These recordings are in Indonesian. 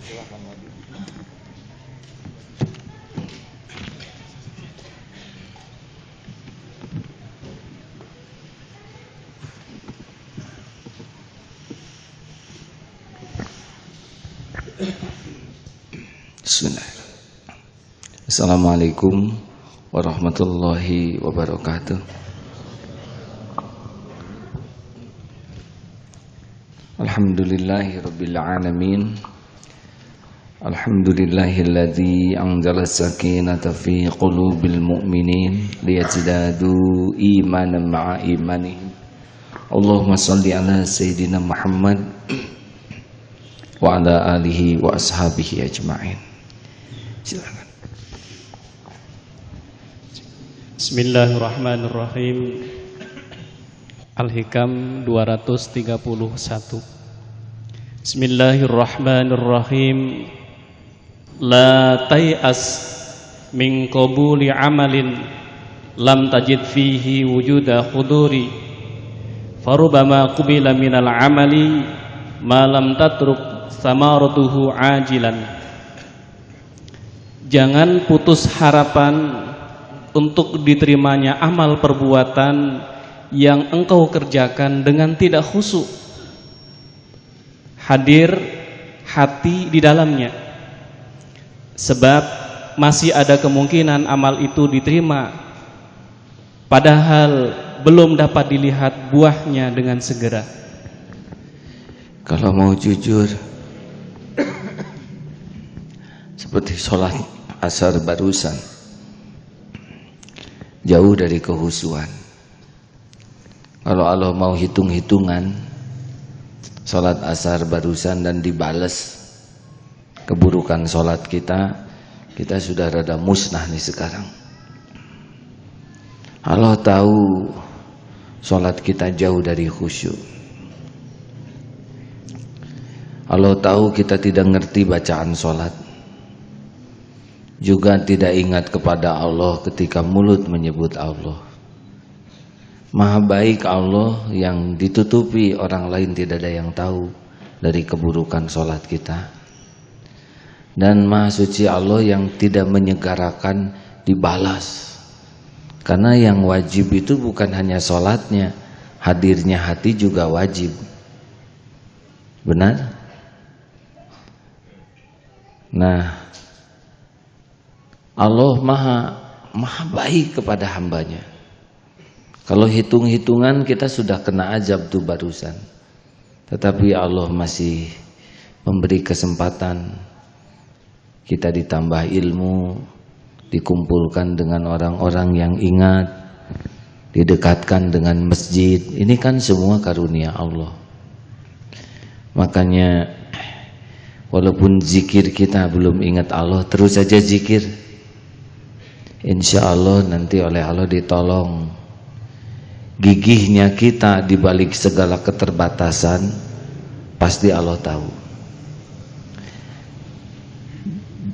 Silakan Nabi. Bismillahirrahmanirrahim. Assalamualaikum warahmatullahi wabarakatuh. Alhamdulillahi rabbil alamin. Alhamdulillahilladzi anzala sakinata fi qulubil mu'minin liyazdadu imanan ma'a imanihim. Allahumma shalli ala sayyidina Muhammad wa ala alihi wa ashabihi ajma'in. Silakan. Bismillahirrahmanirrahim. Al-Hikam 231. Bismillahirrahmanirrahim. La tay'as min qabuli amalin lam tajid fihi wujuda khuduri farubama qubila minal amali ma lam tatruk samaratuhu ajilan. Jangan putus harapan untuk diterimanya amal perbuatan yang engkau kerjakan dengan tidak khusyuk, hadir hati di dalamnya, sebab masih ada kemungkinan amal itu diterima padahal belum dapat dilihat buahnya dengan segera. Kalau mau jujur, seperti sholat asar barusan, jauh dari kehusuan. Kalau Allah mau hitung-hitungan sholat asar barusan dan dibales keburukan sholat kita sudah rada musnah nih sekarang. Allah tahu sholat kita jauh dari khusyuk. Allah tahu kita tidak ngerti bacaan sholat, juga tidak ingat kepada Allah ketika mulut menyebut Allah. Maha baik Allah yang ditutupi orang lain tidak ada yang tahu dari keburukan sholat kita. Dan maha suci Allah yang tidak menyegarakan dibalas. Karena yang wajib itu bukan hanya sholatnya, hadirnya hati juga wajib. Benar? Nah, Allah maha baik kepada hambanya. Kalau hitung-hitungan kita sudah kena azab tuh barusan. Tetapi Allah masih memberi kesempatan kita ditambah ilmu, dikumpulkan dengan orang-orang yang ingat, didekatkan dengan masjid. Ini kan semua karunia Allah. Makanya walaupun zikir kita belum ingat Allah, terus saja zikir. Insya Allah nanti oleh Allah ditolong. Gigihnya kita di balik segala keterbatasan, pasti Allah tahu.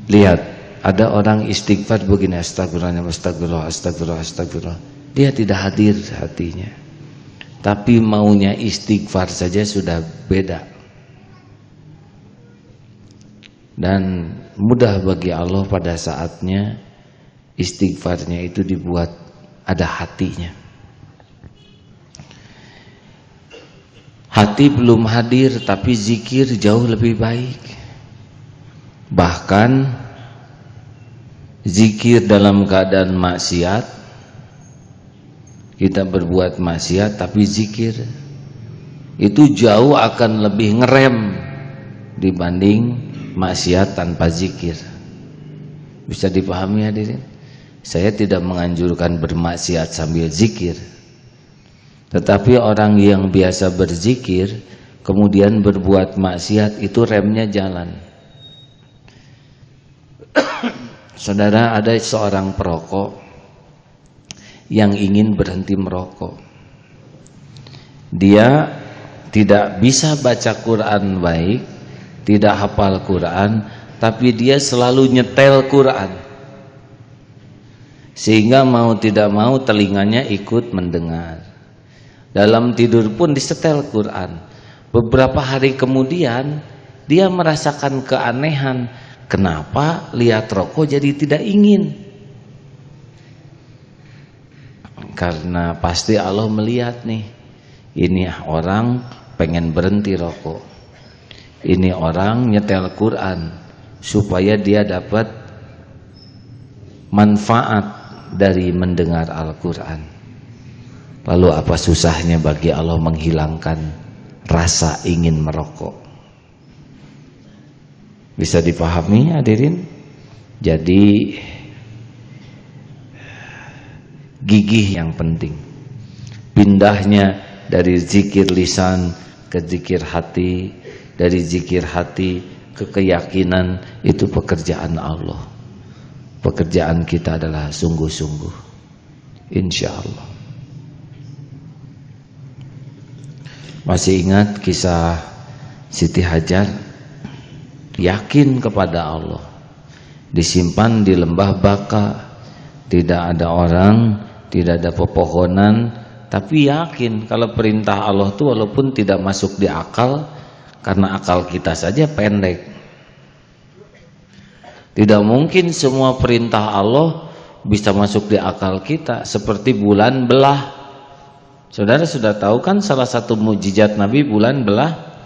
Lihat, ada orang istighfar begini, astagfirullah, astagfirullah, astagfirullah, astagfirullah. Dia tidak hadir hatinya. Tapi maunya istighfar saja sudah beda. Dan mudah bagi Allah pada saatnya istighfarnya itu dibuat ada hatinya. Hati belum hadir tapi zikir jauh lebih baik. Bahkan zikir dalam keadaan maksiat, kita berbuat maksiat tapi zikir itu jauh akan lebih ngerem dibanding maksiat tanpa zikir. Bisa dipahami hadirin? Saya tidak menganjurkan bermaksiat sambil zikir. Tetapi orang yang biasa berzikir kemudian berbuat maksiat itu remnya jalan. Saudara, ada seorang perokok yang ingin berhenti merokok. Dia tidak bisa baca Quran baik, tidak hafal Quran, tapi dia selalu nyetel Quran. Sehingga mau tidak mau telinganya ikut mendengar. Dalam tidur pun disetel Quran. Beberapa hari kemudian dia merasakan keanehan. Kenapa lihat rokok jadi tidak ingin? Karena pasti Allah melihat nih, ini orang pengen berhenti rokok, ini orang nyetel Quran supaya dia dapat manfaat dari mendengar Al-Quran. Lalu apa susahnya bagi Allah menghilangkan rasa ingin merokok? Bisa dipahami hadirin? Jadi gigih yang penting. Pindahnya dari zikir lisan ke zikir hati, dari zikir hati ke keyakinan, itu pekerjaan Allah. Pekerjaan kita adalah sungguh-sungguh, insya Allah. Masih ingat kisah Siti Hajar? Yakin kepada Allah, disimpan di lembah Baka, tidak ada orang, tidak ada pepohonan, tapi yakin kalau perintah Allah itu walaupun tidak masuk di akal, karena akal kita saja pendek. Tidak mungkin semua perintah Allah bisa masuk di akal kita, seperti bulan belah. Saudara sudah tahu kan salah satu mukjizat Nabi bulan belah?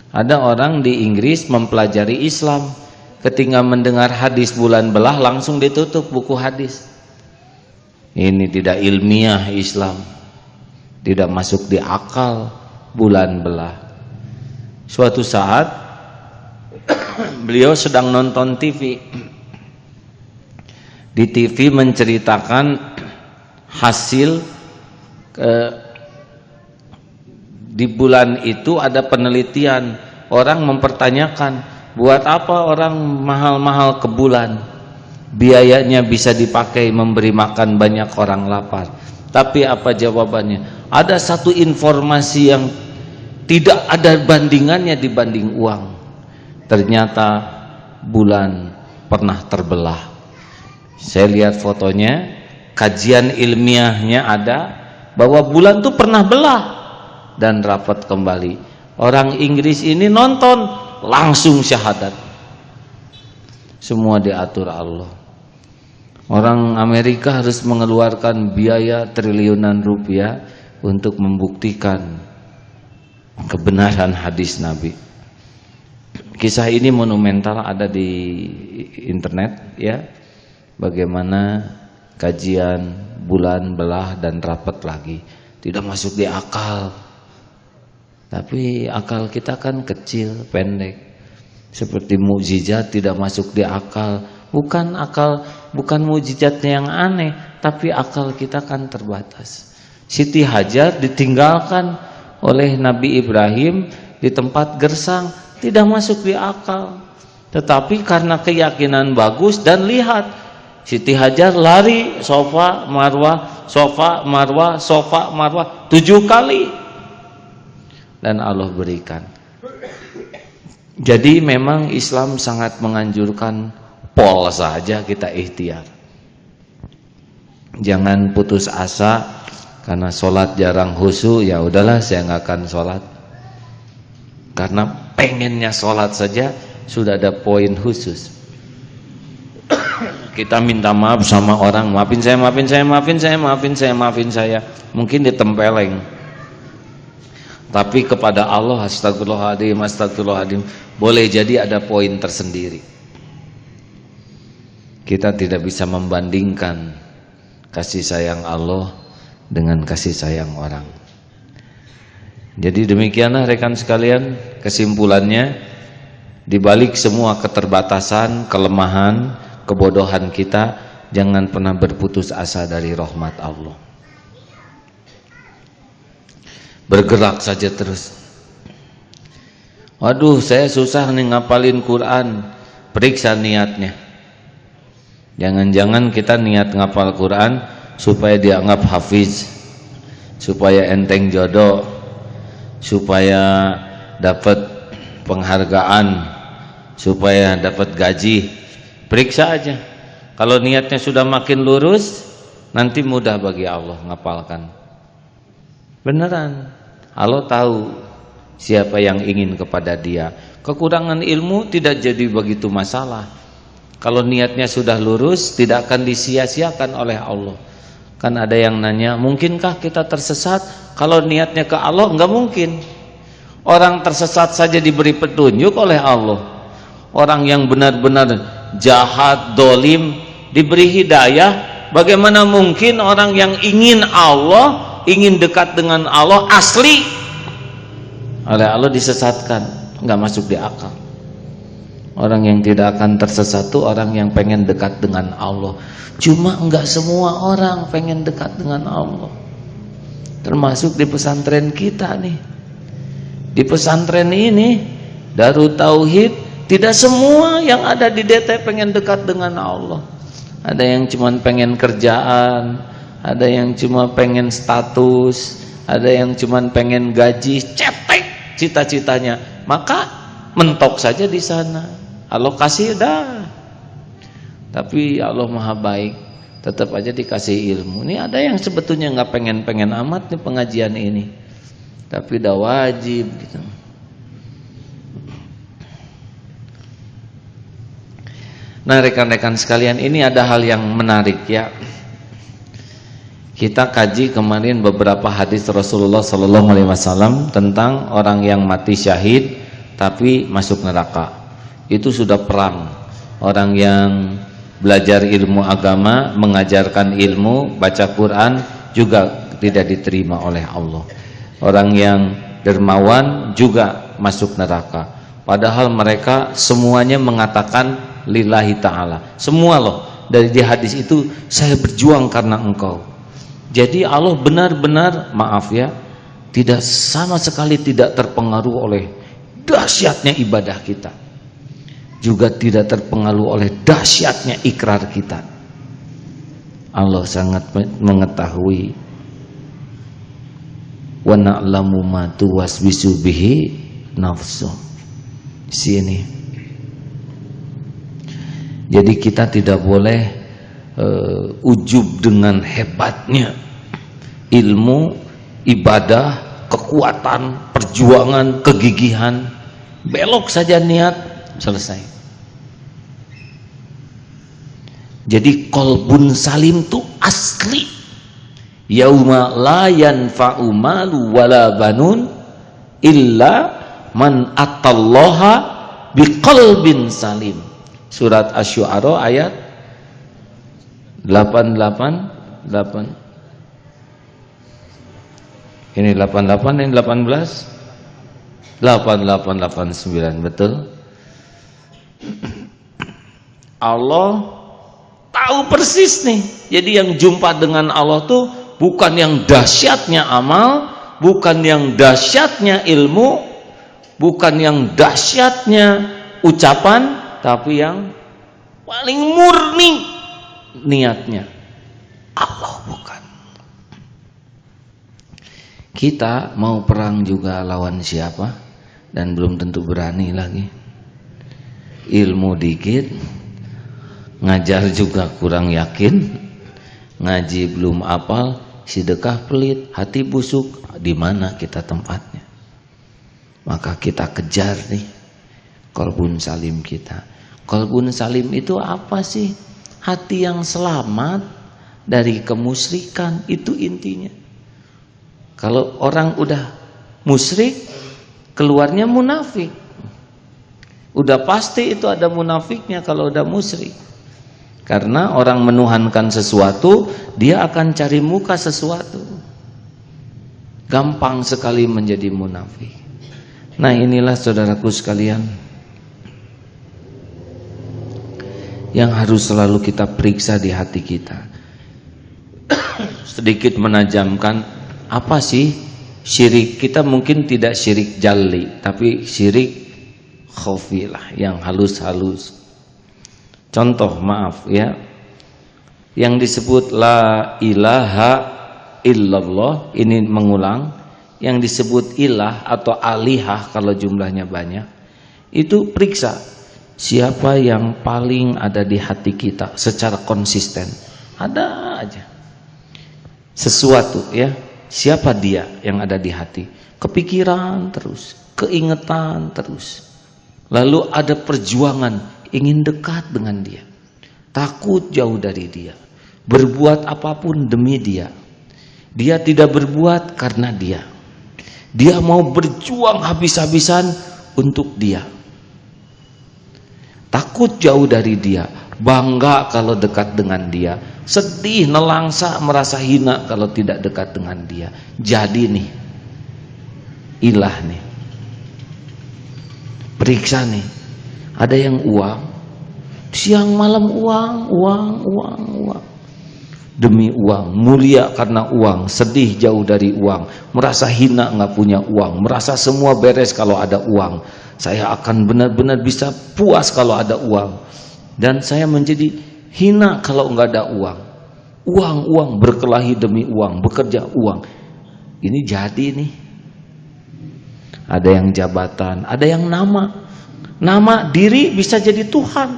Ada orang di Inggris mempelajari Islam, ketika mendengar hadis bulan belah langsung ditutup buku hadis. Ini tidak ilmiah Islam, tidak masuk di akal bulan belah. Suatu saat beliau sedang nonton TV. Di TV menceritakan hasil di bulan itu ada penelitian. Orang mempertanyakan, buat apa orang mahal-mahal ke bulan? Biayanya bisa dipakai memberi makan banyak orang lapar. Tapi apa jawabannya? Ada satu informasi yang tidak ada bandingannya dibanding uang. Ternyata bulan pernah terbelah. Saya lihat fotonya, kajian ilmiahnya ada bahwa bulan itu pernah belah dan rapat kembali. Orang Inggris ini nonton langsung syahadat. Semua diatur Allah. Orang Amerika harus mengeluarkan biaya triliunan rupiah untuk membuktikan kebenaran hadis Nabi. Kisah ini monumental, ada di internet ya. Bagaimana kajian bulan belah dan rapat lagi. Tidak masuk di akal. Tapi akal kita kan kecil, pendek. Seperti mukjizat tidak masuk di akal. Bukan mukjizatnya yang aneh, tapi akal kita kan terbatas. Siti Hajar ditinggalkan oleh Nabi Ibrahim di tempat gersang, tidak masuk di akal. Tetapi karena keyakinan bagus dan lihat, Siti Hajar lari Safa Marwah, Safa Marwah, Safa Marwah 7 kali. Dan Allah berikan. Jadi memang Islam sangat menganjurkan pol saja kita ikhtiar. Jangan putus asa karena sholat jarang khusyuk, ya udahlah saya nggak akan sholat. Karena pengennya sholat saja sudah ada poin khusus. Kita minta maaf sama orang, maafin saya, maafin saya, maafin saya, maafin saya, maafin saya. Mungkin ditempeleng. Tapi kepada Allah astagfirullahaladzim, astagfirullahaladzim, boleh jadi ada poin tersendiri. Kita tidak bisa membandingkan kasih sayang Allah dengan kasih sayang orang. Jadi demikianlah rekan sekalian, kesimpulannya, di balik semua keterbatasan, kelemahan, kebodohan kita, jangan pernah berputus asa dari rahmat Allah. Bergerak saja terus. Waduh, saya susah nih ngapalin Quran. Periksa niatnya. Jangan-jangan kita niat ngapal Quran supaya dianggap hafiz, supaya enteng jodoh, supaya dapat penghargaan, supaya dapat gaji. Periksa aja. Kalau niatnya sudah makin lurus, nanti mudah bagi Allah ngapalkan. Beneran. Allah tahu siapa yang ingin kepada dia. Kekurangan ilmu tidak jadi begitu masalah. Kalau niatnya sudah lurus, tidak akan disia-siakan oleh Allah. Kan ada yang nanya, mungkinkah kita tersesat? Kalau niatnya ke Allah, enggak mungkin. Orang tersesat saja diberi petunjuk oleh Allah. Orang yang benar-benar jahat, dolim, diberi hidayah. Bagaimana mungkin orang yang ingin Allah, ingin dekat dengan Allah asli, oleh Allah disesatkan? Enggak masuk di akal. Orang yang tidak akan tersesat itu orang yang pengen dekat dengan Allah. Cuma enggak semua orang pengen dekat dengan Allah. Termasuk di pesantren kita nih. Di pesantren ini, Darut Tauhid, tidak semua yang ada di DT pengen dekat dengan Allah. Ada yang cuma pengen kerjaan, ada yang cuma pengen status, ada yang cuma pengen gaji, cetek cita-citanya. Maka mentok saja di sana. Alokasi dah. Tapi Allah Maha Baik, tetap aja dikasih ilmu. Ini ada yang sebetulnya nggak pengen-pengen amat nih pengajian ini, tapi udah wajib gitu. Nah, rekan-rekan sekalian, ini ada hal yang menarik ya. Kita kaji kemarin beberapa hadis Rasulullah SAW tentang orang yang mati syahid tapi masuk neraka. Itu sudah perang. Orang yang belajar ilmu agama, mengajarkan ilmu, baca Quran juga tidak diterima oleh Allah. Orang yang dermawan juga masuk neraka. Padahal mereka semuanya mengatakan lillahi ta'ala. Semua loh, dari di hadis itu, saya berjuang karena engkau. Jadi Allah benar-benar, maaf ya, tidak sama sekali tidak terpengaruh oleh dahsyatnya ibadah kita, juga tidak terpengaruh oleh dahsyatnya ikrar kita. Allah sangat mengetahui. Wa na'lamu ma tuwaswisu bihi nafsu. Sini. Jadi kita tidak boleh ujub dengan hebatnya ilmu, ibadah, kekuatan, perjuangan, kegigihan. Belok saja niat, selesai. Jadi qalbun salim itu asli. Yauma la yanfa'u malu wala banun illa man atallaha biqalbin salim. Surat Asy-Syu'ara ayat 888. Ini 88, ini 18. 8889, betul. Allah tahu persis nih. Jadi yang jumpa dengan Allah tuh bukan yang dahsyatnya amal, bukan yang dahsyatnya ilmu, bukan yang dahsyatnya ucapan, tapi yang paling murni niatnya Allah bukan. Kita mau perang juga lawan siapa? Dan belum tentu berani lagi. Ilmu dikit, ngajar juga kurang yakin, ngaji belum apal, sedekah pelit, hati busuk. Di mana kita tempatnya? Maka kita kejar nih qalbun salim kita. Qalbun salim itu apa sih? Hati yang selamat dari kemusyrikan, itu intinya. Kalau orang udah musyrik, keluarnya munafik. Udah pasti itu ada munafiknya kalau udah musyrik. Karena orang menuhankan sesuatu, dia akan cari muka sesuatu. Gampang sekali menjadi munafik. Nah, inilah saudaraku sekalian yang harus selalu kita periksa di hati kita. Sedikit menajamkan, apa sih syirik? Kita mungkin tidak syirik jalli, tapi syirik khafi lah, yang halus-halus. Contoh, maaf ya, yang disebut la ilaha illallah, ini mengulang. Yang disebut ilah atau alihah kalau jumlahnya banyak, itu periksa siapa yang paling ada di hati kita secara konsisten. Ada aja sesuatu ya, siapa dia yang ada di hati, kepikiran terus. keingetan terus. Lalu ada perjuangan ingin dekat dengan dia, takut jauh dari dia, berbuat apapun demi dia. Dia tidak berbuat karena dia. Dia mau berjuang habis-habisan untuk dia. Takut jauh dari dia, bangga kalau dekat dengan dia, sedih, nelangsa, merasa hina kalau tidak dekat dengan dia. Jadi nih, ilah nih, periksa nih, ada yang uang, siang malam uang, demi uang, mulia karena uang, sedih jauh dari uang, merasa hina nggak punya uang, merasa semua beres kalau ada uang. Saya akan benar-benar bisa puas kalau ada uang, dan saya menjadi hina kalau nggak ada uang. Uang, berkelahi demi uang, bekerja uang. Ini jadi nih. Ada yang jabatan, ada yang nama diri bisa jadi Tuhan.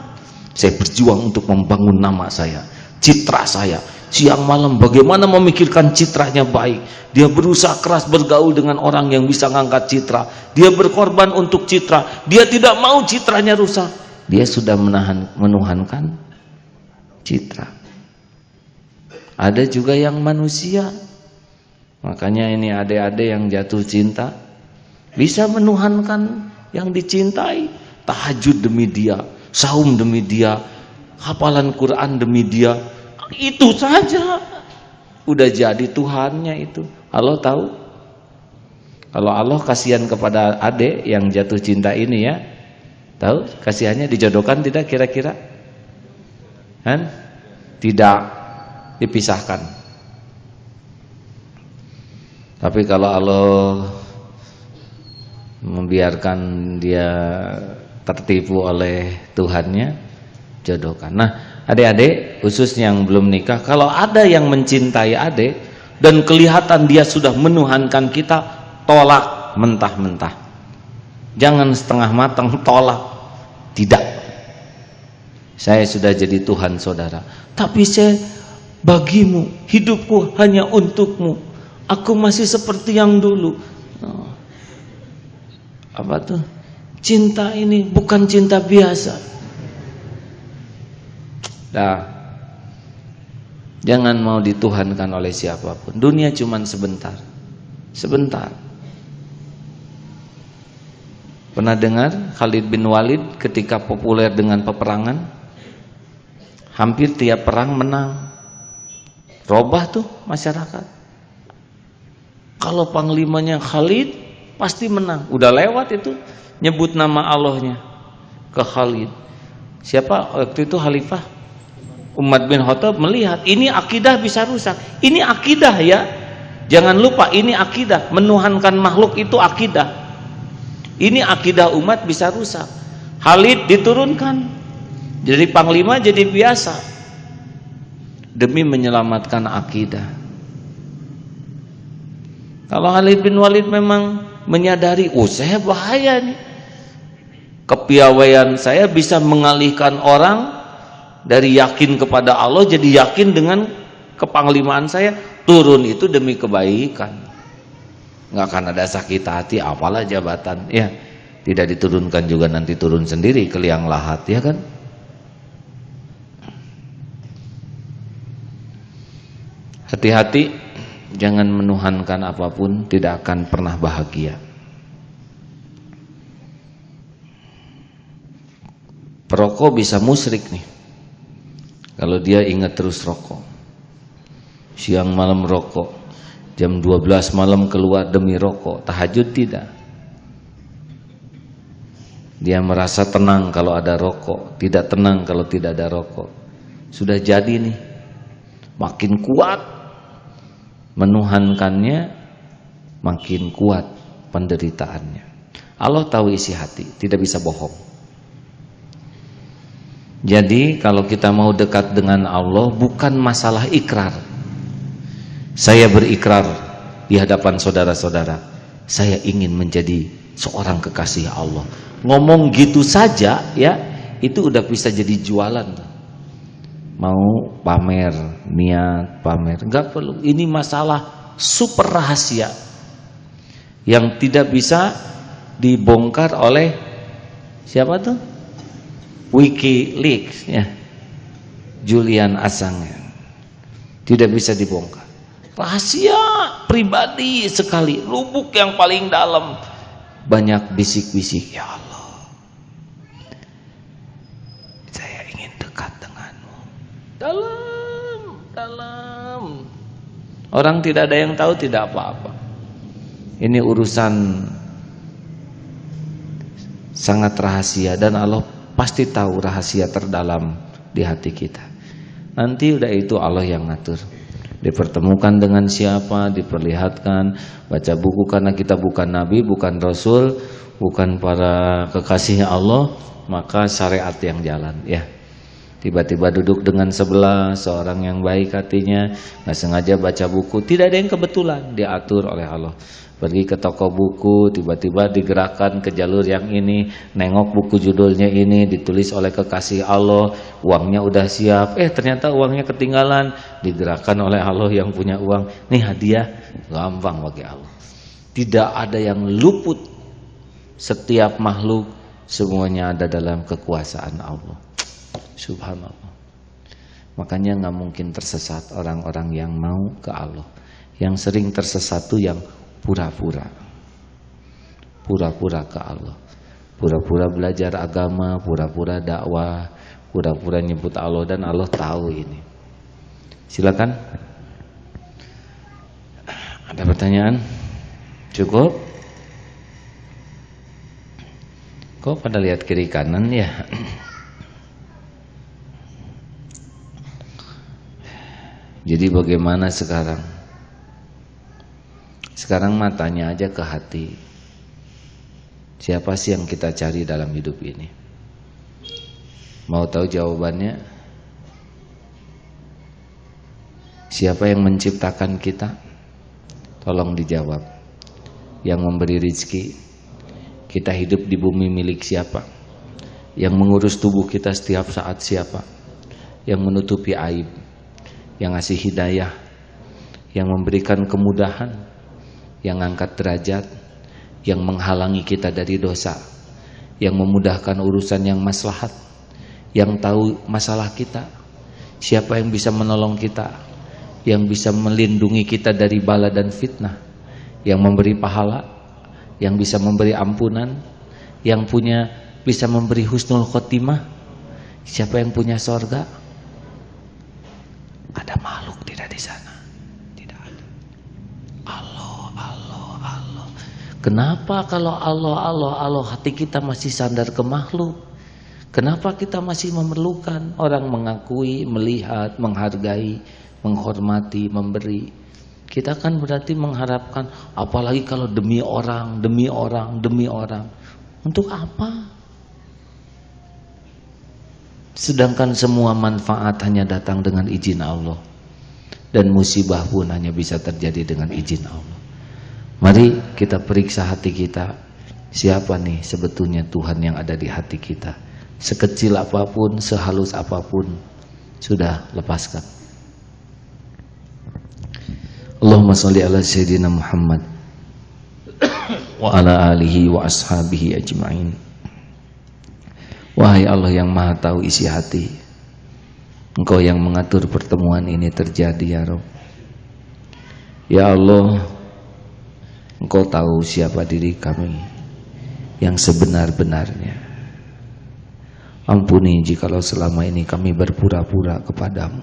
Saya berjuang untuk membangun nama saya, citra saya. Siang malam bagaimana memikirkan citranya baik. Dia berusaha keras bergaul dengan orang yang bisa ngangkat citra. Dia berkorban untuk citra. Dia tidak mau citranya rusak. Dia sudah menuhankan citra. Ada juga yang manusia. Makanya ini adik-adik yang jatuh cinta bisa menuhankan yang dicintai. Tahajud demi dia, saum demi dia, hafalan Quran demi dia. Itu saja udah jadi Tuhannya itu. Allah tahu. Kalau Allah kasihan kepada adik yang jatuh cinta ini ya, tahu kasihannya dijodohkan tidak kira-kira? Kan? Tidak dipisahkan. Tapi kalau Allah membiarkan dia tertipu oleh Tuhannya, jodohkan. Nah, adik-adik khususnya yang belum nikah, kalau ada yang mencintai adik dan kelihatan dia sudah menuhankan kita, tolak mentah-mentah. Jangan setengah matang, tolak. Tidak. Saya sudah jadi Tuhan saudara, tapi saya bagimu, hidupku hanya untukmu. Aku masih seperti yang dulu. Apa tuh? Cinta ini bukan cinta biasa. Dah. Jangan mau dituhankan oleh siapapun. Dunia cuma sebentar. Sebentar. Pernah dengar Khalid bin Walid ketika populer dengan peperangan? Hampir tiap perang menang. Robah tuh masyarakat. Kalau panglimanya Khalid pasti menang. Udah lewat itu, nyebut nama Allahnya ke Khalid. Siapa waktu itu khalifah? Umar bin Khattab melihat ini akidah bisa rusak. Ini akidah ya. Jangan lupa ini akidah. Menuhankan makhluk itu akidah. Ini akidah umat bisa rusak. Khalid diturunkan jadi panglima, jadi biasa demi menyelamatkan akidah. Kalau Khalid bin Walid memang menyadari, oh saya bahaya nih, kepiawaian saya bisa mengalihkan orang dari yakin kepada Allah jadi yakin dengan kepanglimaan saya. Turun itu demi kebaikan, nggak akan ada sakit hati, apalah jabatan ya, tidak diturunkan juga nanti turun sendiri ke liang lahat ya kan. Hati-hati, jangan menuhankan apapun, tidak akan pernah bahagia. Perokok bisa musyrik nih kalau dia ingat terus rokok. Siang malam rokok, jam 12 malam keluar demi rokok, tahajud tidak. Dia merasa tenang kalau ada rokok, tidak tenang kalau tidak ada rokok. Sudah jadi nih, makin kuat menuhankannya, makin kuat penderitaannya. Allah tahu isi hati, tidak bisa bohong. Jadi kalau kita mau dekat dengan Allah, bukan masalah ikrar. Saya berikrar di hadapan saudara-saudara, saya ingin menjadi seorang kekasih Allah. Ngomong gitu saja ya, itu udah bisa jadi jualan. Mau pamer, niat pamer, enggak perlu. Ini masalah super rahasia yang tidak bisa dibongkar oleh siapa tuh? WikiLeaks ya. Julian Assange. Tidak bisa dibongkar. Rahasia pribadi sekali, lubuk yang paling dalam. Banyak bisik-bisik, ya Allah, saya ingin dekat denganmu. Dalam. Orang tidak ada yang tahu, tidak apa-apa. Ini urusan sangat rahasia dan Allah pasti tahu rahasia terdalam di hati kita. Nanti udah itu Allah yang ngatur. Dipertemukan dengan siapa, diperlihatkan, baca buku karena kita bukan nabi, bukan rasul, bukan para kekasih Allah, maka syariat yang jalan ya. Tiba-tiba duduk dengan sebelah seorang yang baik hatinya, nggak sengaja baca buku, tidak ada yang kebetulan, diatur oleh Allah. Pergi ke toko buku, tiba-tiba digerakkan ke jalur yang ini, nengok buku judulnya ini, ditulis oleh kekasih Allah, uangnya udah siap, ternyata uangnya ketinggalan, digerakkan oleh Allah yang punya uang, nih hadiah, gampang bagi Allah. Tidak ada yang luput, setiap makhluk semuanya ada dalam kekuasaan Allah. Subhanallah. Makanya nggak mungkin tersesat orang-orang yang mau ke Allah. Yang sering tersesat itu yang pura-pura ke Allah, pura-pura belajar agama, pura-pura dakwah, pura-pura nyebut Allah, dan Allah tahu ini. Silakan. Ada pertanyaan? Cukup? Kok pada lihat kiri kanan ya? Jadi bagaimana sekarang? Sekarang matanya aja ke hati. Siapa sih yang kita cari dalam hidup ini? Mau tahu jawabannya? Siapa yang menciptakan kita? Tolong dijawab. Yang memberi rizki, kita hidup di bumi milik siapa? Yang mengurus tubuh kita setiap saat siapa? Yang menutupi aib, yang ngasih hidayah, yang memberikan kemudahan, yang angkat derajat, yang menghalangi kita dari dosa, yang memudahkan urusan yang maslahat, yang tahu masalah kita. Siapa yang bisa menolong kita, yang bisa melindungi kita dari bala dan fitnah, yang memberi pahala, yang bisa memberi ampunan, yang bisa memberi husnul khotimah. Siapa yang punya sorga? Ada makhluk tidak di sana? Kenapa kalau Allah hati kita masih sandar ke makhluk? Kenapa kita masih memerlukan orang mengakui, melihat, menghargai, menghormati, memberi? Kita kan berarti mengharapkan, apalagi kalau demi orang. Untuk apa? Sedangkan semua manfaat hanya datang dengan izin Allah, dan musibah pun hanya bisa terjadi dengan izin Allah. Mari kita periksa hati kita. Siapa nih sebetulnya Tuhan yang ada di hati kita? Sekecil apapun, sehalus apapun, sudah lepaskan. Allahumma sholli ala sayyidina Muhammad wa ala alihi wa ashabihi ajma'in. Wahai Allah yang maha tahu isi hati, Engkau yang mengatur pertemuan ini terjadi ya Rabb. Ya Allah, Engkau tahu siapa diri kami yang sebenar-benarnya. Ampuni jikalau selama ini kami berpura-pura kepadamu.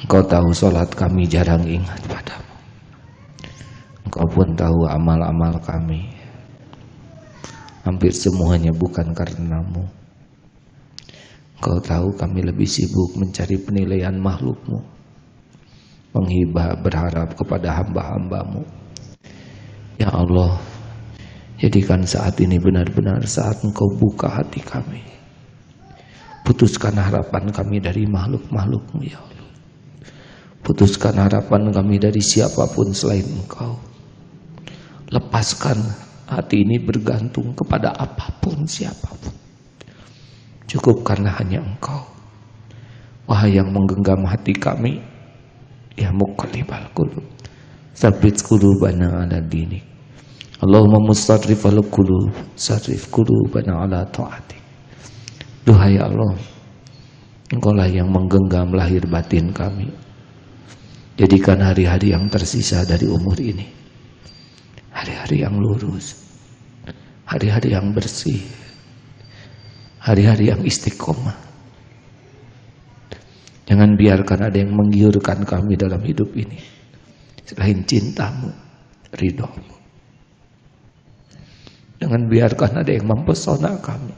Engkau tahu sholat kami jarang ingat padamu. Engkau pun tahu amal-amal kami hampir semuanya bukan karenamu. Engkau tahu kami lebih sibuk mencari penilaian makhlukmu, menghibah berharap kepada hamba-hambamu. Ya Allah, jadikan saat ini benar-benar saat Engkau buka hati kami. Putuskan harapan kami dari makhluk-makhlukmu ya Allah. Putuskan harapan kami dari siapapun selain Engkau. Lepaskan hati ini bergantung kepada apapun siapapun. Cukupkanlah hanya Engkau. Wahai yang menggenggam hati kami, ya muqallibal qulub, tsabbit qulubana ala dinik. Allahumma mustarrifal qulub, sarrif qulubana ala ta'atik. Duhai Allah, Engkaulah yang menggenggam lahir batin kami. Jadikan hari-hari yang tersisa dari umur ini hari-hari yang lurus, hari-hari yang bersih, hari-hari yang istiqomah. Jangan biarkan ada yang menggiurkan kami dalam hidup ini selain cintamu, ridhomu. Jangan biarkan ada yang mempesona kami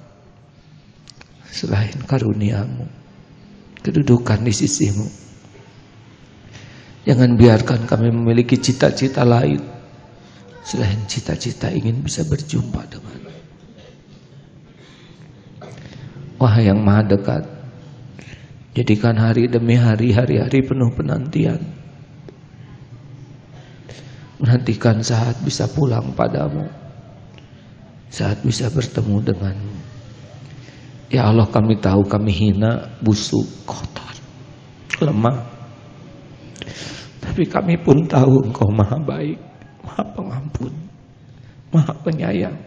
selain karuniamu, kedudukan di sisimu. Jangan biarkan kami memiliki cita-cita lain selain cita-cita ingin bisa berjumpa denganmu. Wahai yang maha dekat, jadikan hari demi hari, hari-hari penuh penantian, menantikan saat bisa pulang padamu, saat bisa bertemu denganmu. Ya Allah, kami tahu kami hina, busuk, kotor, lemah. Tapi kami pun tahu Engkau maha baik, maha pengampun, maha penyayang,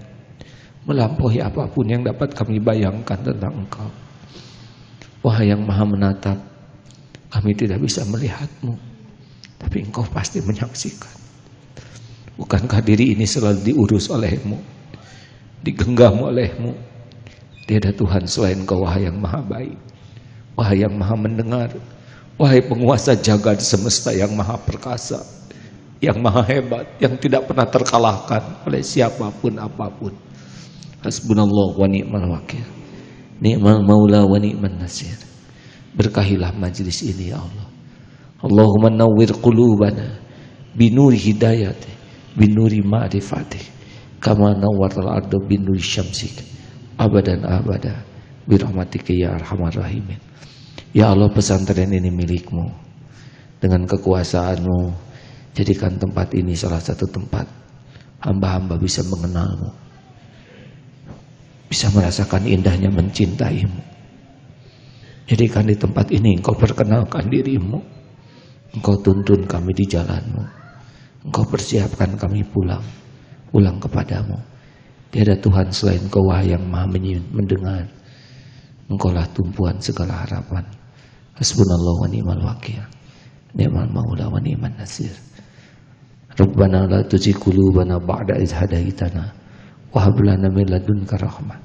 melampaui apapun yang dapat kami bayangkan tentang Engkau. Wahai yang maha menatap, kami tidak bisa melihatmu, tapi Engkau pasti menyaksikan. Bukankah diri ini selalu diurus olehmu, digenggam olehmu? Tiada Tuhan selain Engkau, wahai yang maha baik, wahai yang maha mendengar, wahai penguasa jagat semesta yang maha perkasa, yang maha hebat, yang tidak pernah terkalahkan oleh siapapun apapun. Hasbunallah wa ni'mal wakil, ni'mal maula wa ni'man nasir. Berkahilah majlis ini ya Allah. Allahumma nawwir qulubana binuri hidayati, binuri ma'rifati, kama nawwartal ardu binuri syamsik abadan abada birahmatika ya arhamar rahimin. Ya Allah, pesantren ini milikmu. Dengan kekuasaanmu, jadikan tempat ini salah satu tempat hamba-hamba bisa mengenalmu, bisa merasakan indahnya mencintaimu. Jadikan di tempat ini Engkau perkenalkan dirimu, Engkau tuntun kami di jalanmu, Engkau persiapkan kami pulang kepadamu. Tiada Tuhan selain Engkau, wahai yang maha mendengar. Engkaulah tumpuan segala harapan. Hasbunallah wa ni'mal wakil, ni'mal maula wa ni'man nasir. Rabbana la tuzigh qulubana ba'da idh hadaitana wa hab lana min ladunka rahmah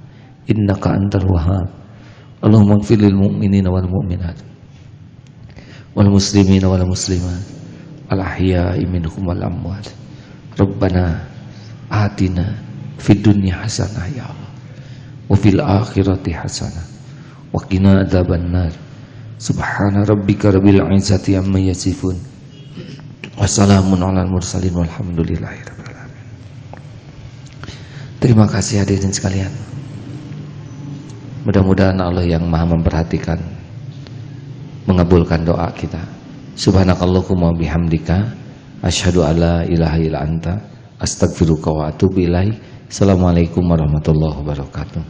innaka antal wahhab. Allahumma ighfir lil mu'minina wal mu'minat wal muslimina wal muslimat al ahya'i minhum wal amwat. Rabbana atina fid dunya hasanah ya Allah, wa fil akhirati hasanah wa qina adzabannar. Subhana rabbika rabbil izzati amma yasifun, wassalamun alal mursalin walhamdulillahi rabbil alamin. Terima kasih hadirin sekalian. Mudah-mudahan Allah yang maha memperhatikan mengabulkan doa kita. Subhanakallahumma bihamdika asyhadu alla ilaha illa anta astaghfiruka wa atubu ilaik. Assalamualaikum warahmatullahi wabarakatuh.